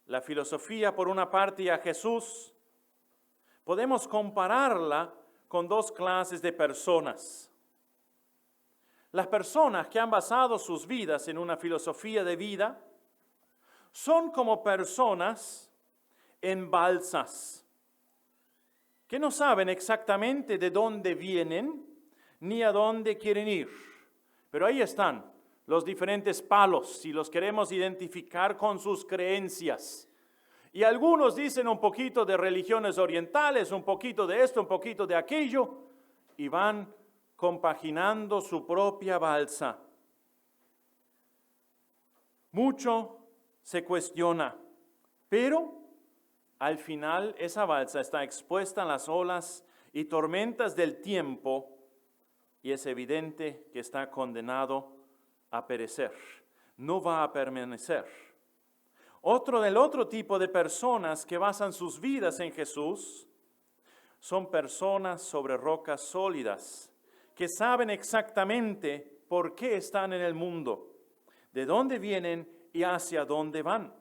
la filosofía por una parte y a Jesús, podemos compararla con dos clases de personas. Las personas que han basado sus vidas en una filosofía de vida son como personas en balsas, que no saben exactamente de dónde vienen ni a dónde quieren ir. Pero ahí están los diferentes palos, si los queremos identificar con sus creencias. Y algunos dicen un poquito de religiones orientales, un poquito de esto, un poquito de aquello, y van compaginando su propia balsa. Mucho se cuestiona, pero al final esa balsa está expuesta a las olas y tormentas del tiempo y es evidente que está condenado a perecer, no va a permanecer. Otro tipo de personas que basan sus vidas en Jesús son personas sobre rocas sólidas, que saben exactamente por qué están en el mundo, de dónde vienen y hacia dónde van.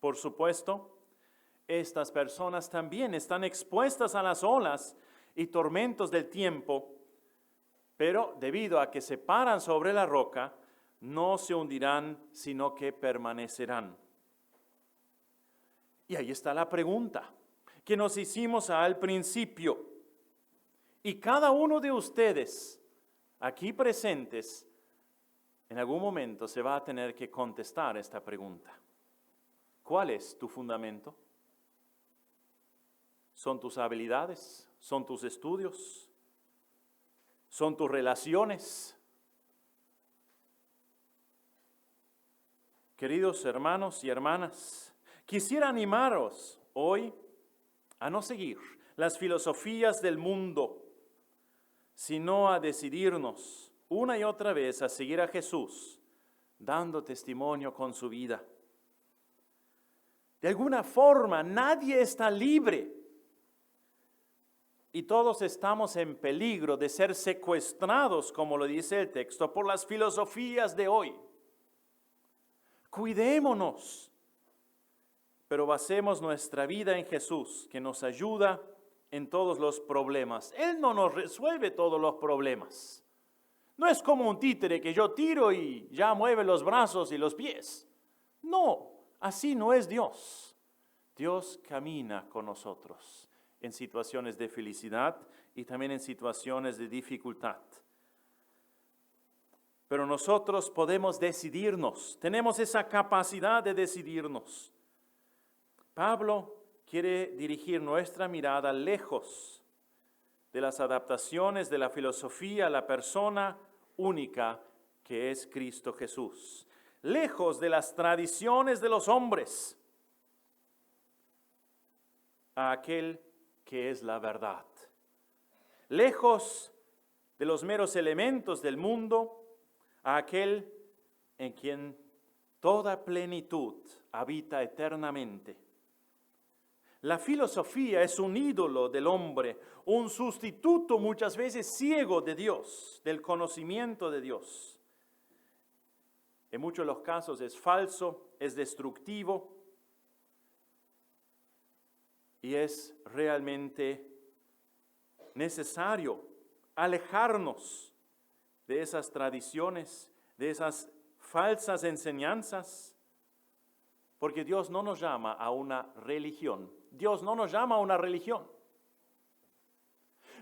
Por supuesto, estas personas también están expuestas a las olas y tormentos del tiempo, pero debido a que se paran sobre la roca, no se hundirán, sino que permanecerán. Y ahí está la pregunta que nos hicimos al principio. Y cada uno de ustedes aquí presentes, en algún momento se va a tener que contestar esta pregunta. ¿Cuál es tu fundamento? ¿Son tus habilidades? ¿Son tus estudios? ¿Son tus relaciones? Queridos hermanos y hermanas, quisiera animaros hoy a no seguir las filosofías del mundo, sino a decidirnos una y otra vez a seguir a Jesús, dando testimonio con su vida. De alguna forma, nadie está libre y todos estamos en peligro de ser secuestrados, como lo dice el texto, por las filosofías de hoy. Cuidémonos, pero basemos nuestra vida en Jesús, que nos ayuda en todos los problemas. Él no nos resuelve todos los problemas. No es como un títere que yo tiro y ya mueve los brazos y los pies. No, así no es Dios. Dios camina con nosotros en situaciones de felicidad y también en situaciones de dificultad. Pero nosotros podemos decidirnos, tenemos esa capacidad de decidirnos. Pablo quiere dirigir nuestra mirada lejos de las adaptaciones de la filosofía a la persona única que es Cristo Jesús, lejos de las tradiciones de los hombres, a aquel que es la verdad, lejos de los meros elementos del mundo, a aquel en quien toda plenitud habita eternamente. La filosofía es un ídolo del hombre, un sustituto muchas veces ciego de Dios, del conocimiento de Dios. En muchos de los casos es falso, es destructivo y es realmente necesario alejarnos de esas tradiciones, de esas falsas enseñanzas, porque Dios no nos llama a una religión. Dios no nos llama a una religión.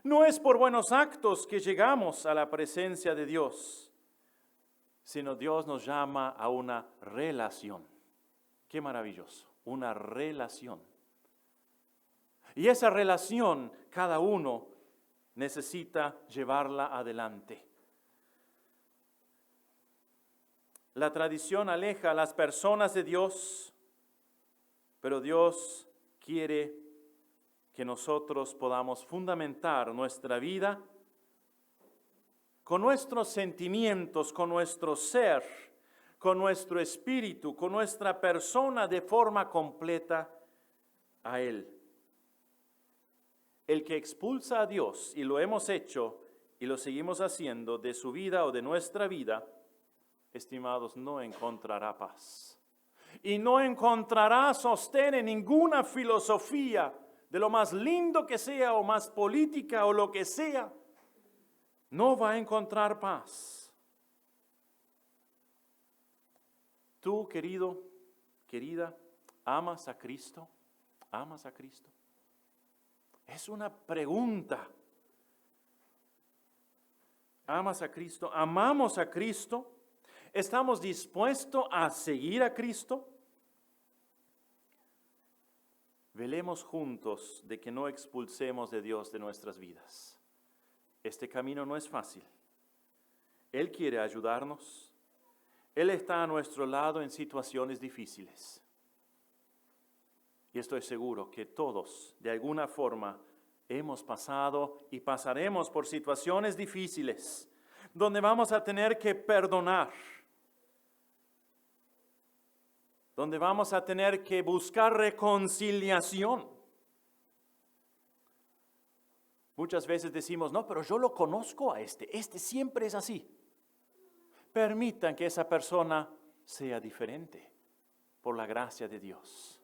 No es por buenos actos que llegamos a la presencia de Dios, sino Dios nos llama a una relación. Qué maravilloso, una relación. Y esa relación, cada uno necesita llevarla adelante. La tradición aleja a las personas de Dios, pero Dios quiere que nosotros podamos fundamentar nuestra vida con nuestros sentimientos, con nuestro ser, con nuestro espíritu, con nuestra persona de forma completa a Él. El que expulsa a Dios, y lo hemos hecho y lo seguimos haciendo de su vida o de nuestra vida, estimados, no encontrará paz. y no encontrará sostén en ninguna filosofía, de lo más lindo que sea o más política o lo que sea, no va a encontrar paz. Tú, querido, querida, ¿amas a Cristo? ¿Amas a Cristo? Es una pregunta. ¿Amas a Cristo? ¿Amamos a Cristo? ¿Estamos dispuestos a seguir a Cristo? Velemos juntos de que no expulsemos de Dios de nuestras vidas. Este camino no es fácil. Él quiere ayudarnos. Él está a nuestro lado en situaciones difíciles. Y estoy seguro que todos, de alguna forma, hemos pasado y pasaremos por situaciones difíciles, donde vamos a tener que perdonar, donde vamos a tener que buscar reconciliación. Muchas veces decimos, no, pero yo lo conozco a este siempre es así. Permitan que esa persona sea diferente por la gracia de Dios.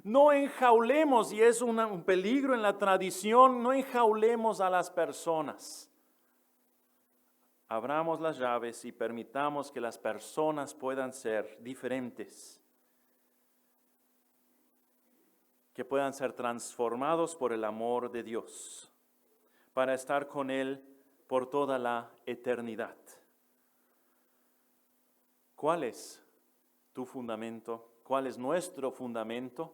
No enjaulemos, y es un peligro en la tradición, no enjaulemos a las personas. Abramos las llaves y permitamos que las personas puedan ser diferentes, que puedan ser transformados por el amor de Dios, para estar con Él por toda la eternidad. ¿Cuál es tu fundamento? ¿Cuál es nuestro fundamento?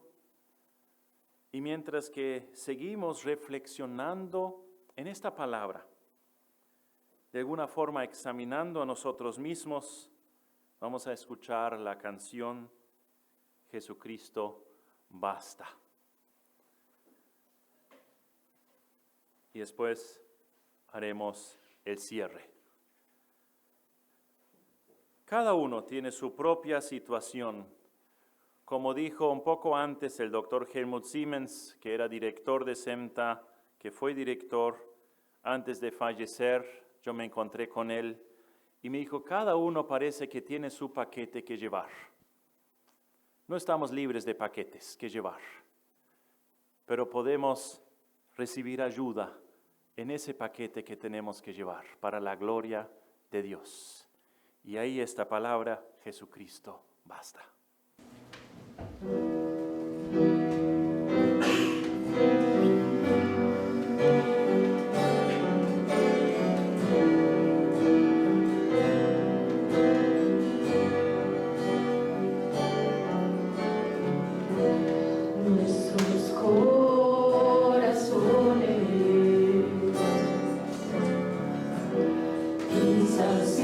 Y mientras que seguimos reflexionando en esta palabra, de alguna forma examinando a nosotros mismos, vamos a escuchar la canción Jesucristo basta. Y después haremos el cierre. Cada uno tiene su propia situación. Como dijo un poco antes el doctor Helmut Siemens, que era director de SEMTA, que fue director antes de fallecer, yo me encontré con él y me dijo, cada uno parece que tiene su paquete que llevar. No estamos libres de paquetes que llevar, pero podemos recibir ayuda en ese paquete que tenemos que llevar para la gloria de Dios. Y ahí esta palabra, Jesucristo basta.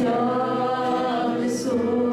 Insaciables son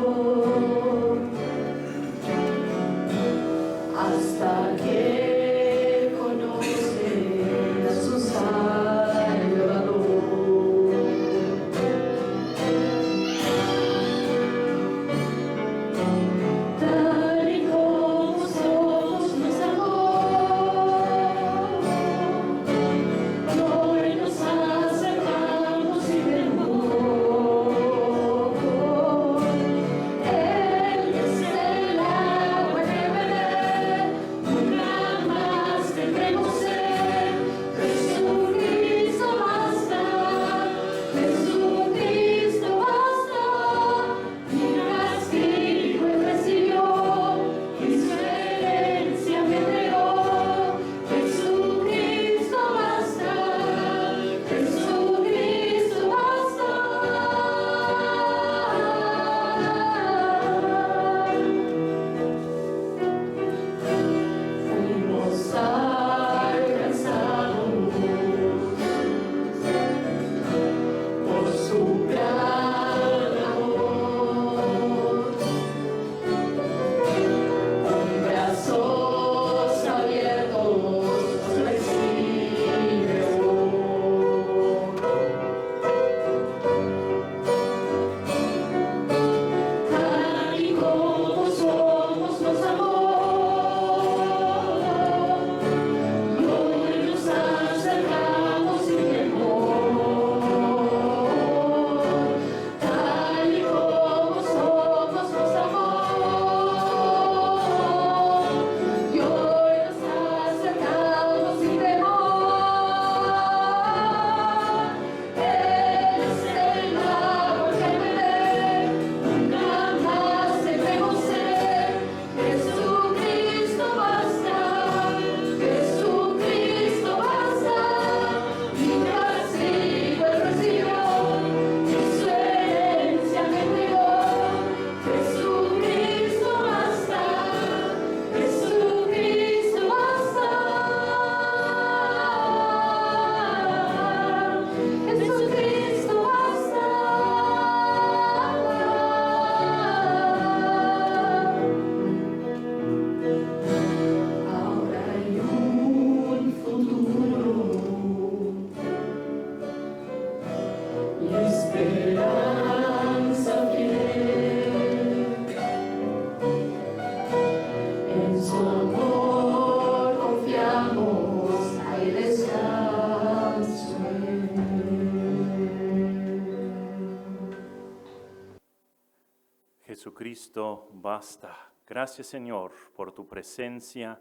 Jesucristo, basta. Gracias, Señor, por tu presencia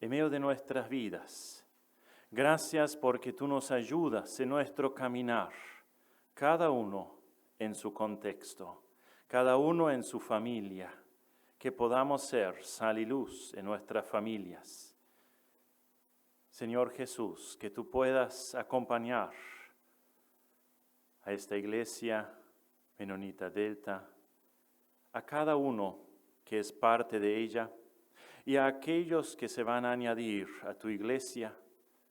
en medio de nuestras vidas. Gracias porque tú nos ayudas en nuestro caminar, cada uno en su contexto, cada uno en su familia, que podamos ser sal y luz en nuestras familias. Señor Jesús, que tú puedas acompañar a esta iglesia Menonita Delta, a cada uno que es parte de ella y a aquellos que se van a añadir a tu iglesia,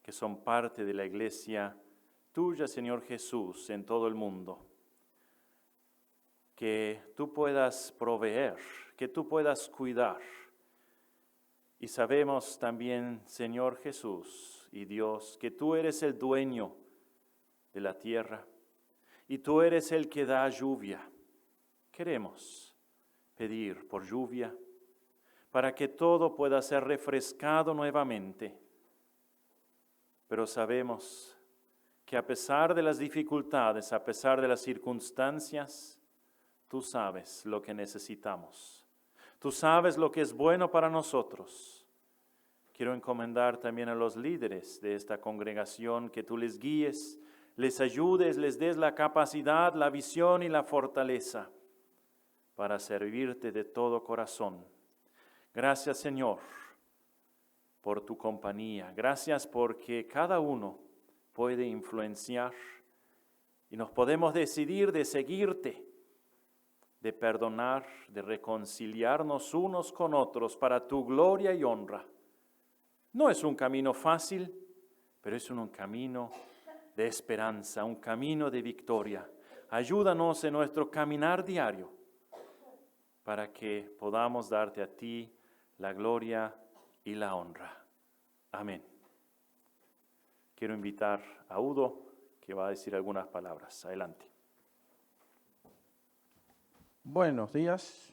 que son parte de la iglesia tuya, Señor Jesús, en todo el mundo. Que tú puedas proveer, que tú puedas cuidar. Y sabemos también, Señor Jesús y Dios, que tú eres el dueño de la tierra y tú eres el que da lluvia. Queremos pedir por lluvia para que todo pueda ser refrescado nuevamente. Pero sabemos que a pesar de las dificultades, a pesar de las circunstancias, tú sabes lo que necesitamos. Tú sabes lo que es bueno para nosotros. Quiero encomendar también a los líderes de esta congregación que tú les guíes, les ayudes, les des la capacidad, la visión y la fortaleza para servirte de todo corazón. Gracias, Señor, por tu compañía. Gracias porque cada uno puede influenciar y nos podemos decidir de seguirte, de perdonar, de reconciliarnos unos con otros para tu gloria y honra. No es un camino fácil, pero es un camino de esperanza, un camino de victoria. Ayúdanos en nuestro caminar diario para que podamos darte a ti la gloria y la honra. Amén. Quiero invitar a Udo, que va a decir algunas palabras. Adelante. Buenos días.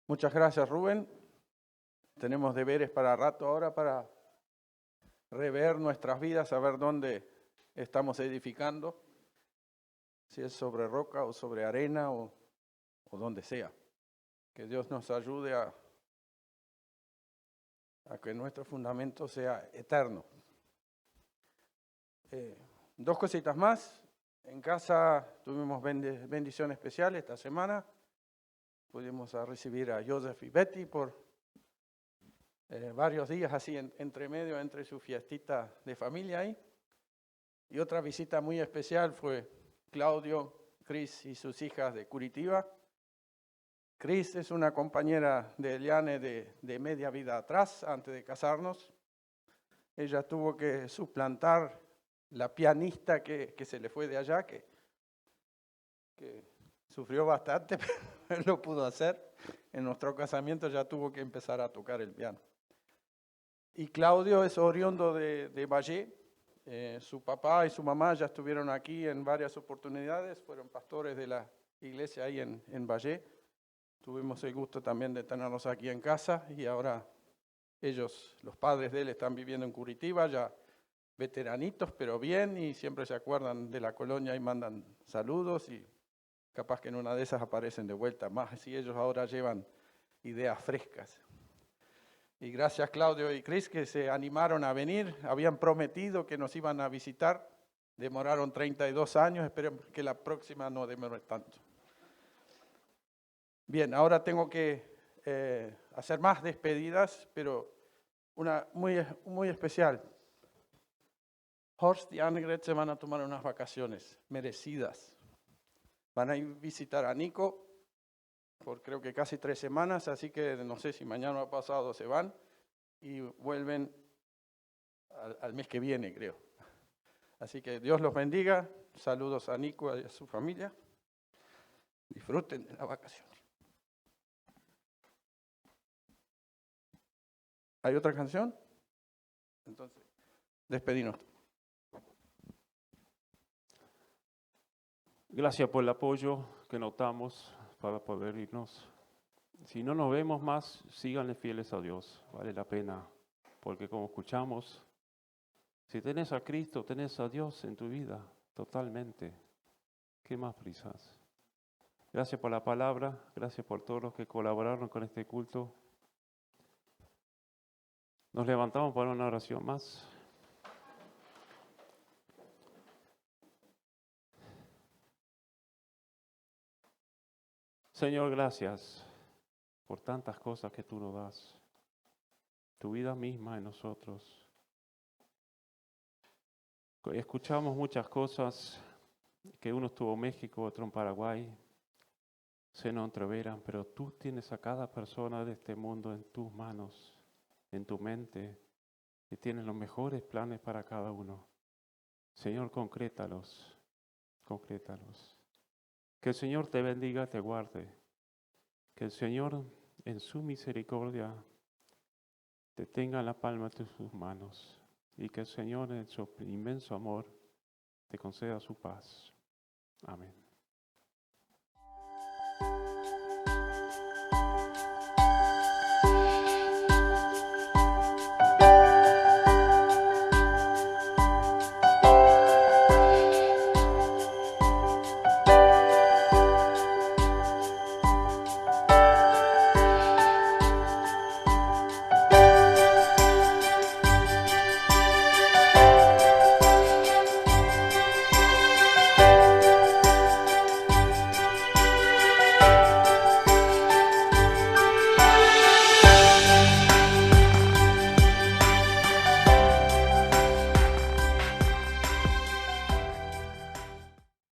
Muchas gracias, Rubén. Tenemos deberes para rato ahora para rever nuestras vidas, saber dónde estamos edificando, si es sobre roca o sobre arena o donde sea. Que Dios nos ayude a que nuestro fundamento sea eterno. Dos cositas más. En casa tuvimos bendición especial esta semana. Pudimos recibir a Joseph y Betty por varios días así entre medio, entre su fiestita de familia ahí. Y otra visita muy especial fue Claudio, Cris y sus hijas de Curitiba. Cris es una compañera de Eliane de media vida atrás, antes de casarnos. Ella tuvo que suplantar la pianista que se le fue de allá, que sufrió bastante, pero lo pudo hacer. En nuestro casamiento ya tuvo que empezar a tocar el piano. Y Claudio es oriundo de Valle. Su papá y su mamá ya estuvieron aquí en varias oportunidades, fueron pastores de la iglesia ahí en Valle. Tuvimos el gusto también de tenerlos aquí en casa y ahora ellos, los padres de él, están viviendo en Curitiba, ya veteranitos, pero bien, y siempre se acuerdan de la colonia y mandan saludos y capaz que en una de esas aparecen de vuelta más, si ellos ahora llevan ideas frescas. Y gracias Claudio y Cris que se animaron a venir, habían prometido que nos iban a visitar, demoraron 32 años, esperemos que la próxima no demore tanto. Bien, ahora tengo que hacer más despedidas, pero una muy especial. Horst y Annegret se van a tomar unas vacaciones merecidas. Van a ir a visitar a Nico por creo que casi 3 semanas, así que no sé si mañana o pasado se van y vuelven al mes que viene, creo. Así que Dios los bendiga. Saludos a Nico y a su familia. Disfruten de la vacación. ¿Hay otra canción? Entonces, despedinos. Gracias por el apoyo que notamos para poder irnos. Si no nos vemos más, síganle fieles a Dios. Vale la pena, porque como escuchamos, si tenés a Cristo, tenés a Dios en tu vida, totalmente. ¿Qué más prisas? Gracias por la palabra, gracias por todos los que colaboraron con este culto. Nos levantamos para una oración más. Señor, gracias por tantas cosas que tú nos das. Tu vida misma en nosotros. Escuchamos muchas cosas, que uno estuvo en México, otro en Paraguay, se nos entreveran, pero tú tienes a cada persona de este mundo en tus manos, en tu mente, y tienes los mejores planes para cada uno. Señor, concrétalos, concrétalos. Que el Señor te bendiga, te guarde. Que el Señor, en su misericordia, te tenga en la palma de sus manos. Y que el Señor, en su inmenso amor, te conceda su paz. Amén.